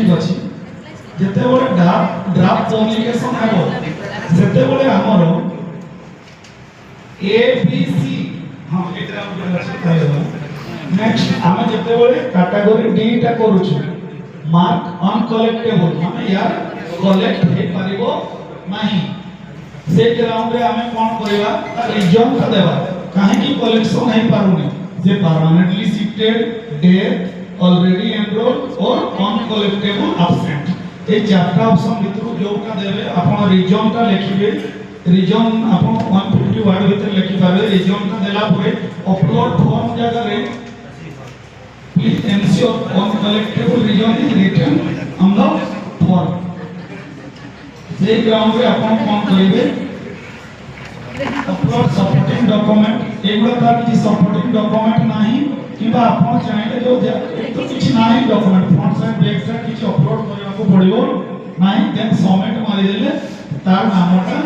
ठीक अछि जेते बड़े ड्राफ्ट पब्लिकेशन हेबो सेते बड़े हमर ए बी सी हां एतरा हम कहबो नेक्स्ट हम जेते बड़े कैटेगरी डी टा करूछु मार्क अनकलेक्टेबल माने यार कलेक्ट हे परिबो नाही से ग्राउंड रे हमें कोन करबा रीजन का देबा काहे की कलेक्शन है पारुनी जे permanently shifted death already enrolled और अनकलेक्टेबल एब्सेंट ए चारटा ऑप्शन भितरु जोटा देबे आपण रीजन टा लिखिबे रीजन आपण 150 वर्ड भीतर लिखि पाबे रीजन टा देला परे अपलोड फॉर्म जगह रे please ensure uncollectable reason is written on the form जे ग्राउंड रे आपण कोन करिवे अपलोड सपोर्टिंग डॉक्यूमेंट एगुला तार की सपोर्टिंग डॉक्यूमेंट नाही किबा आपण चाहिले जो तो किछ नाही document front side back side किछ अपलोड करबा को पड़िबो नाही देन सबमिट मारि देले तार नामटा